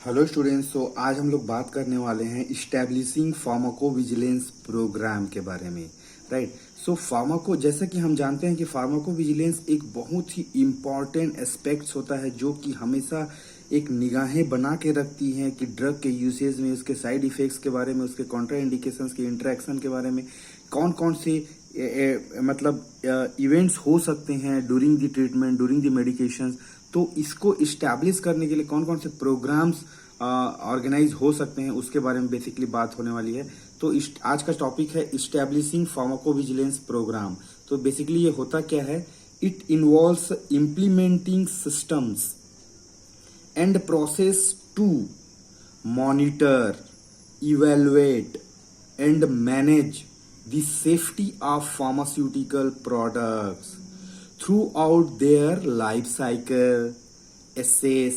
Hello students. तो आज हम लोग बात करने वाले हैं इस्टेब्लिशिंग फार्माकोविजिलेंस प्रोग्राम के बारे में। राइट। सो फार्माको, जैसा कि हम जानते हैं कि फार्माकोविजिलेंस एक बहुत ही इम्पॉर्टेंट एस्पेक्ट्स होता है जो कि हमेशा एक निगाहें बना के रखती हैं कि ड्रग के यूसेज में, उसके साइड इफेक्ट्स के बारे में, उसके कॉन्ट्रा इंडिकेशंस के इंटरेक्शन के बारे में, कौन कौन से इवेंट्स हो सकते हैं during the treatment, during the medications. तो इसको इस्टेब्लिश करने के लिए कौन कौन से प्रोग्राम्स ऑर्गेनाइज हो सकते हैं उसके बारे में बेसिकली बात होने वाली है। तो आज का टॉपिक है इस्टेब्लिशिंग फार्माकोविजिलेंस प्रोग्राम। तो बेसिकली ये होता क्या है? It involves implementing systems and process to monitor, evaluate and manage the safety of pharmaceutical products throughout their life cycle, assess,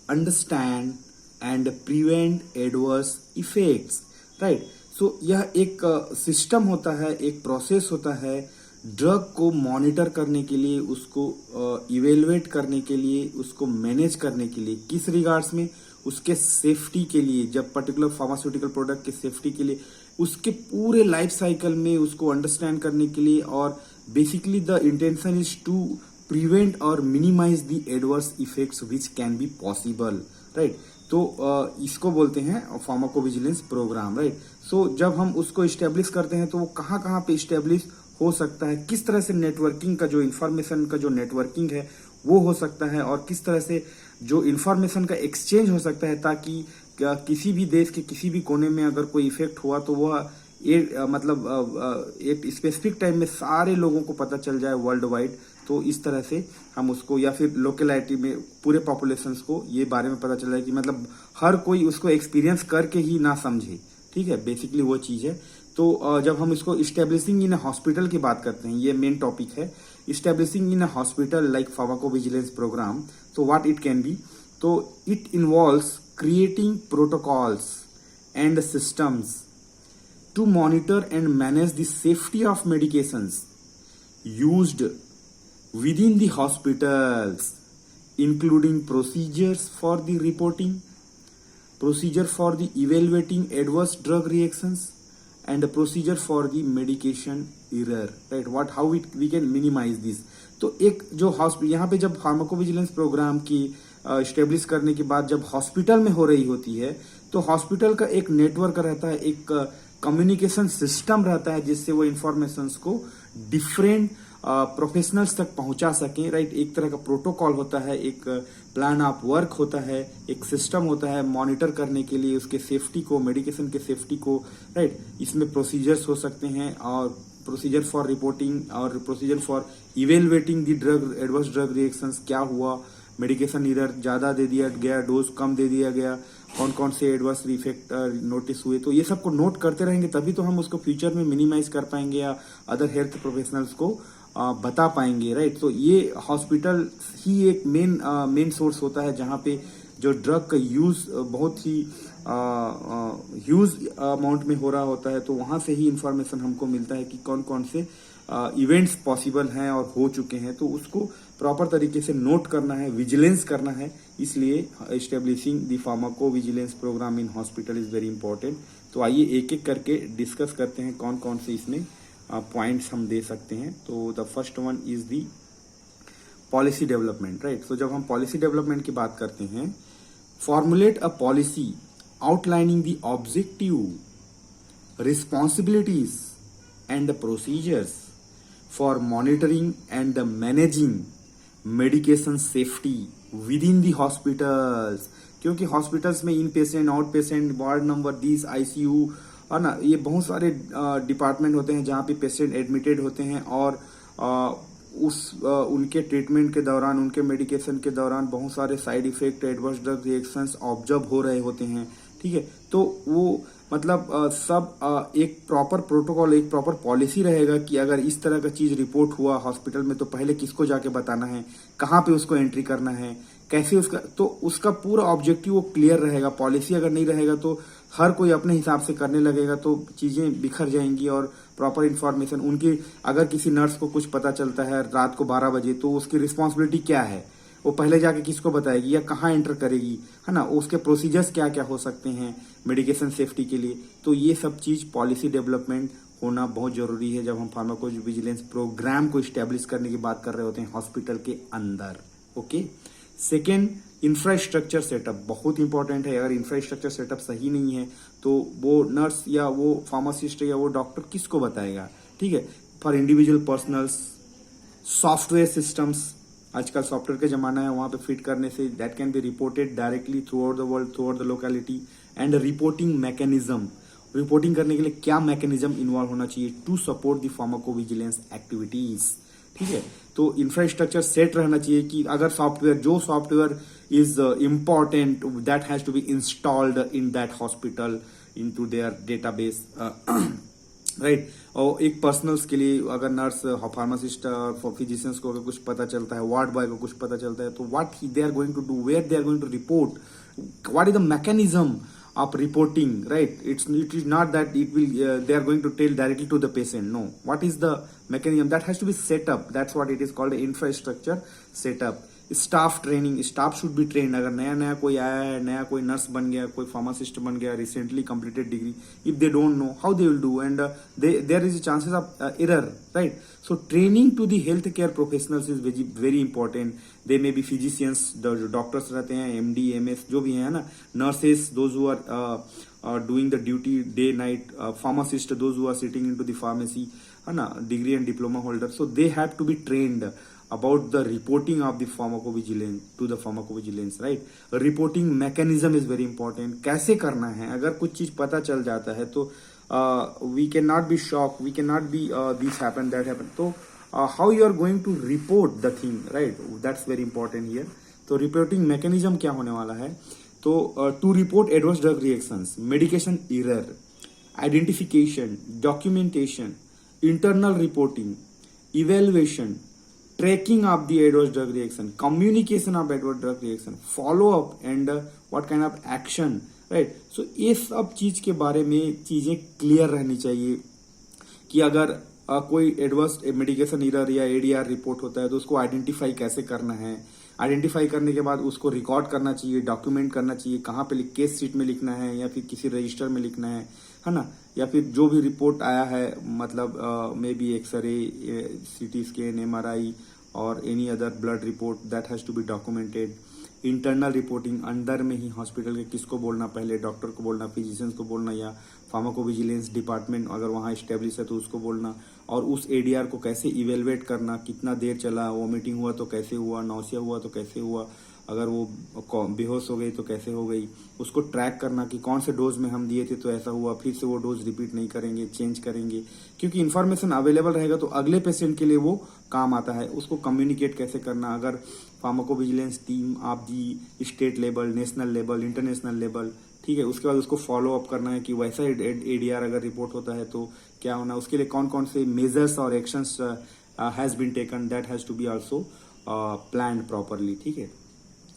understand and prevent adverse effects. Right. So यह एक system होता है, एक प्रोसेस होता है ड्रग को monitor करने के लिए, उसको इवेलुएट करने के लिए, उसको मैनेज करने के लिए। किस रिगार्ड्स में? उसके सेफ्टी के लिए, जब पर्टिकुलर फार्मास्यूटिकल प्रोडक्ट के सेफ्टी के लिए, उसके पूरे लाइफ साइकिल में उसको अंडरस्टैंड करने के लिए। और basically the intention is to prevent और minimize the adverse effects which can be possible. Right. तो इसको बोलते हैं फार्माकोविजिलेंस प्रोग्राम। राइट। सो जब हम उसको इस्टेब्लिश करते हैं तो वो कहाँ कहाँ पे इस्टेब्लिश हो सकता है, किस तरह से नेटवर्किंग का, जो इंफॉर्मेशन का जो नेटवर्किंग है वो हो सकता है, और किस तरह से जो इंफॉर्मेशन का एक्सचेंज हो सकता है, ताकि किसी भी देश के किसी भी कोने में अगर कोई इफेक्ट हुआ तो वह एक स्पेसिफिक टाइम में सारे लोगों को पता चल जाए वर्ल्ड वाइड। तो इस तरह से हम उसको, या फिर लोकेलिटी में पूरे पॉपुलेशंस को ये बारे में पता चल जाए कि मतलब हर कोई उसको एक्सपीरियंस करके ही ना समझे। ठीक है, बेसिकली वो चीज है। तो जब हम इसको इस्टेब्लिशिंग इन हॉस्पिटल की बात करते हैं, ये मेन टॉपिक है, establishing in hospital like pharmacovigilance programme. तो व्हाट इट कैन बी? तो it involves creating protocols and systems to monitor and manage the safety of medications used within the hospitals, including procedures for the reporting, procedure for the evaluating adverse drug reactions, and a procedure for the medication error. Right. How we can minimize this? तो एक जो hospital, यहाँ पे जब pharmacovigilance programme की establish करने के बाद जब हॉस्पिटल में हो रही होती है तो हॉस्पिटल का एक नेटवर्क रहता है, एक कम्युनिकेशन सिस्टम रहता है जिससे वो इंफॉर्मेशंस को डिफरेंट प्रोफेशनल्स तक पहुंचा सकें। राइट। एक तरह का प्रोटोकॉल होता है, एक प्लान ऑफ वर्क होता है, एक सिस्टम होता है मॉनिटर करने के लिए उसके सेफ्टी को, मेडिकेशन के सेफ्टी को। राइट। इसमें प्रोसीजर्स हो सकते हैं, और प्रोसीजर फॉर रिपोर्टिंग और procedure for evaluating the drug, adverse drug reactions, क्या हुआ, मेडिकेशन इधर ज्यादा दे दिया गया, डोज कम दे दिया गया, कौन कौन से एडवर्स इफेक्ट नोटिस हुए। तो ये सबको नोट करते रहेंगे तभी तो हम उसको फ्यूचर में मिनिमाइज कर पाएंगे या अदर हेल्थ प्रोफेशनल्स को बता पाएंगे। राइट। तो ये हॉस्पिटल ही एक मेन सोर्स होता है जहाँ पे जो ड्रग का यूज बहुत ही ह्यूज अमाउंट में हो रहा होता है। तो वहां से ही इंफॉर्मेशन हमको मिलता है कि कौन कौन से इवेंट्स पॉसिबल हैं और हो चुके हैं। तो उसको प्रॉपर तरीके से नोट करना है, विजिलेंस करना है। इसलिए establishing the pharmacovigilance programme in hospital is very important. तो आइए एक एक करके डिस्कस करते हैं कौन कौन से इसमें पॉइंट्स हम दे सकते हैं। तो the first one is the policy development. Right. तो जब हम पॉलिसी डेवलपमेंट की बात करते हैं, formulate a policy outlining the objective, responsibilities and the procedures for monitoring and managing medication safety within the hospitals। क्योंकि हॉस्पिटल्स में in patient, out patient, ward number 20, ICU, और ना ये बहुत सारे डिपार्टमेंट होते हैं जहाँ पे पेशेंट एडमिटेड होते हैं, और उनके ट्रीटमेंट के दौरान, उनके मेडिकेशन के दौरान बहुत सारे side effect, adverse drug reactions observe हो रहे होते हैं। ठीक है। तो वो मतलब सब एक प्रॉपर प्रोटोकॉल, एक प्रॉपर पॉलिसी रहेगा कि अगर इस तरह का चीज रिपोर्ट हुआ हॉस्पिटल में तो पहले किसको जाके बताना है, कहाँ पे उसको एंट्री करना है, कैसे उसका, तो उसका पूरा ऑब्जेक्टिव वो क्लियर रहेगा। पॉलिसी अगर नहीं रहेगा तो हर कोई अपने हिसाब से करने लगेगा तो चीजें बिखर जाएंगी। और प्रॉपर इन्फॉर्मेशन उनकी, अगर किसी नर्स को कुछ पता चलता है रात को 12 बजे तो उसकी रिस्पॉन्सिबिलिटी क्या है, वो पहले जाके किसको बताएगी या कहाँ एंटर करेगी, है ना, उसके प्रोसीजर्स क्या क्या हो सकते हैं मेडिकेशन सेफ्टी के लिए। तो ये सब चीज पॉलिसी डेवलपमेंट होना बहुत जरूरी है जब हम फार्माकोविजिलेंस प्रोग्राम को इस्टेब्लिश करने की बात कर रहे होते हैं हॉस्पिटल के अंदर। ओके, सेकेंड, इंफ्रास्ट्रक्चर सेटअप बहुत इंपॉर्टेंट है। अगर इंफ्रास्ट्रक्चर सेटअप सही नहीं है तो वो नर्स या वो फार्मासिस्ट या वो डॉक्टर किसको बताएगा, ठीक है। For individual personals, software systems, आजकल सॉफ्टवेयर का जमाना है, वहां पे फिट करने से that can be reported directly throughout the world, throughout the locality. And reporting mechanism, reporting करने के लिए क्या मैकेनिज्म इन्वॉल्व होना चाहिए to support the pharmacovigilance activities, ठीक है। तो इंफ्रास्ट्रक्चर सेट रहना चाहिए कि अगर software is important that has to be installed in that hospital into their database, right. और एक पर्सनल्स के लिए अगर नर्स, फार्मासिस्ट और फिजिशियंस को अगर कुछ पता चलता है, वार्ड बॉय को कुछ पता चलता है, तो what they are going to do, where they are going to report, what is the mechanism of reporting, right? It is not that it will they are going to tell directly to the patient. No, what is the mechanism that has to be set up? That's what it is called, infrastructure setup. Staff training, staff should be train. अगर नया नया कोई आया है, नया कोई nurse बन गया, कोई फार्मासिस्ट बन गया, recently completed degree, if they don't know how they will do, and there is chances of error, right. So training to the health care professionals is very important. They may be physicians, doctors रहते हैं, MD MS जो भी है ना, nurses, those who are doing the duty day night, pharmacist, those who are sitting into the pharmacy, है ना, degree and diploma holder, so they have to be trained about the reporting of the pharmacovigilance to the pharmacovigilance, right? Reporting mechanism is very important. कैसे करना है, अगर कुछ चीज पता चल जाता है तो we cannot be shocked, we cannot be this happened, that happened. तो how you are going to report the thing, right? That's very important here. तो reporting mechanism क्या होने वाला है, तो to report adverse drug reactions, medication error, identification, documentation, internal reporting, evaluation, tracking of the adverse drug reaction, communication of adverse drug reaction, follow up and what kind of action, right? So ये सब चीज के बारे में चीजें clear रहनी चाहिए कि अगर कोई एडवर्स मेडिकेशन एरर या एडीआर रिपोर्ट होता है तो उसको आइडेंटिफाई कैसे करना है, आइडेंटिफाई करने के बाद उसको रिकॉर्ड करना चाहिए, डॉक्यूमेंट करना चाहिए, कहाँ पे केस शीट में लिखना है या फिर किसी रजिस्टर में लिखना है ना, या फिर जो भी रिपोर्ट आया है, मतलब may be x-ray, CT scan, MRI और any other blood report, that has to be documented. Internal reporting, अंदर में ही हॉस्पिटल के किसको बोलना, पहले डॉक्टर को बोलना, फिजिशियंस को बोलना, या फार्माकोविजिलेंस डिपार्टमेंट अगर वहाँ स्टेब्लिश है तो उसको बोलना, और उस एडीआर को कैसे इवेलुएट करना, कितना देर चला, वोमिटिंग हुआ तो कैसे हुआ, नौसिया हुआ तो कैसे हुआ, अगर वो बेहोश हो गई तो कैसे हो गई, उसको ट्रैक करना कि कौन से डोज में हम दिए थे तो ऐसा हुआ, फिर से वो डोज रिपीट नहीं करेंगे, चेंज करेंगे, क्योंकि इन्फॉर्मेशन अवेलेबल रहेगा तो अगले पेशेंट के लिए वो काम आता है। उसको कम्युनिकेट कैसे करना, अगर फार्माकोविजिलेंस टीम आप दी state level, national level, international level, ठीक है, उसके बाद उसको फॉलो अप करना है कि वैसा एडीआर अगर रिपोर्ट होता है तो क्या होना, उसके लिए कौन कौन से मेजर्स और actions has been taken, that has to be also planned properly, ठीक है।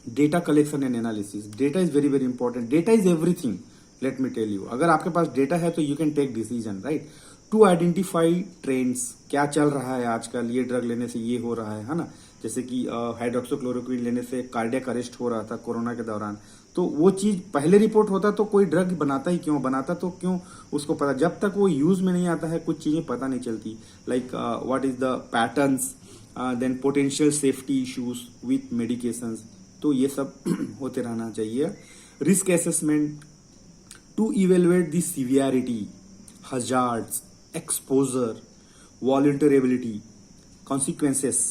Data collection and analysis, data is very very important, data is everything, let me tell you. अगर आपके पास डेटा है तो you can take decision, right, to identify trends, क्या चल रहा है आजकल, ये ड्रग लेने से ये हो रहा है ना, जैसे कि हाइड्रोक्सीक्लोरोक्विन लेने से कार्डियक अरेस्ट हो रहा था कोरोना के दौरान, तो वो चीज पहले रिपोर्ट होता तो कोई ड्रग बनाता ही क्यों, बनाता तो क्यों उसको पता, जब तक वो यूज में नहीं आता है कुछ चीजें पता नहीं चलती, like what is the patterns, then potential safety issues with medications, तो ये सब होते रहना चाहिए। Risk assessment to evaluate the severity, hazards, exposure, vulnerability, consequences,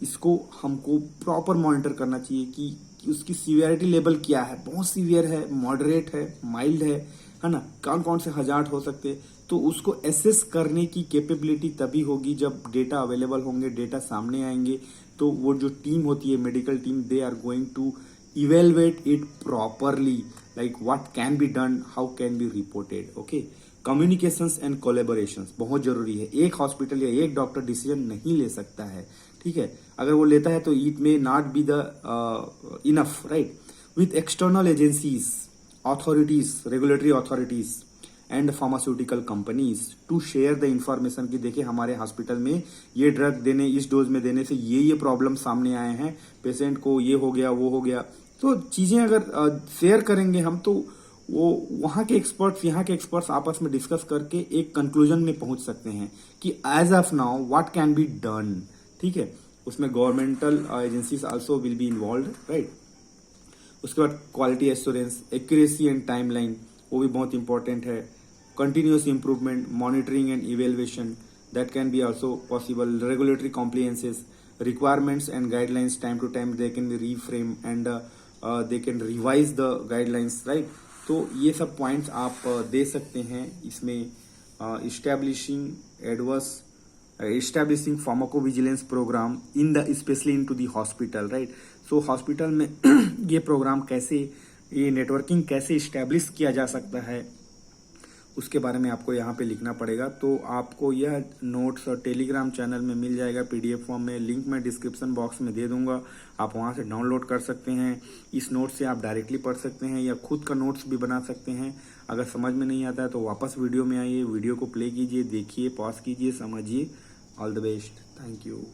इसको हमको प्रॉपर मॉनिटर करना चाहिए कि उसकी सीवियरिटी लेवल क्या है, बहुत सीवियर है, मॉडरेट है, माइल्ड है ना, कौन कौन से हजार्ड हो सकते, तो उसको एसेस करने की कैपेबिलिटी तभी होगी जब डेटा अवेलेबल होंगे, डेटा सामने आएंगे, तो वो जो टीम होती है, medical team, they are going to evaluate it properly, like what can be done, how can be reported, okay. Communications and collaborations बहुत जरूरी है, एक हॉस्पिटल या एक डॉक्टर डिसीजन नहीं ले सकता है, ठीक है, अगर वो लेता है तो it may not be the enough, right, with external agencies, authorities, regulatory authorities, and pharmaceutical companies to share the information कि देखिए हमारे हॉस्पिटल में ये ड्रग देने, इस डोज में देने से ये प्रॉब्लम सामने आए हैं, पेशेंट को ये हो गया, वो हो गया। तो चीजें अगर शेयर करेंगे हम, तो वो वहाँ के एक्सपर्ट्स, यहाँ के एक्सपर्ट्स आपस में डिस्कस करके एक कंक्लूजन में पहुंच सकते हैं कि as of now what can be done. ठीक है, उसमें governmental agencies also will be involve, right. उसके बाद quality assurance, accuracy and timeline, वो भी बहुत इंपॉर्टेंट है। Continuous improvement, monitoring and evaluation, that can be also possible. Regulatory compliances, requirements and guidelines, time to time they can be reframe and they can revise the guidelines, right। तो ये सब points आप दे सकते हैं इसमें। establishing pharmacovigilance program in the especially into the hospital, right। So hospital में ये programme कैसे, ये नेटवर्किंग कैसे इस्टेब्लिश किया जा सकता है, उसके बारे में आपको यहाँ पे लिखना पड़ेगा। तो आपको यह नोट्स और टेलीग्राम चैनल में मिल जाएगा पीडीएफ फॉर्म में, लिंक मैं डिस्क्रिप्शन बॉक्स में दे दूंगा, आप वहाँ से डाउनलोड कर सकते हैं। इस नोट से आप डायरेक्टली पढ़ सकते हैं या खुद का नोट्स भी बना सकते हैं। अगर समझ में नहीं आता है तो वापस वीडियो में आइए, वीडियो को प्ले कीजिए, देखिए, पॉज कीजिए, समझिए। All the best, thank you.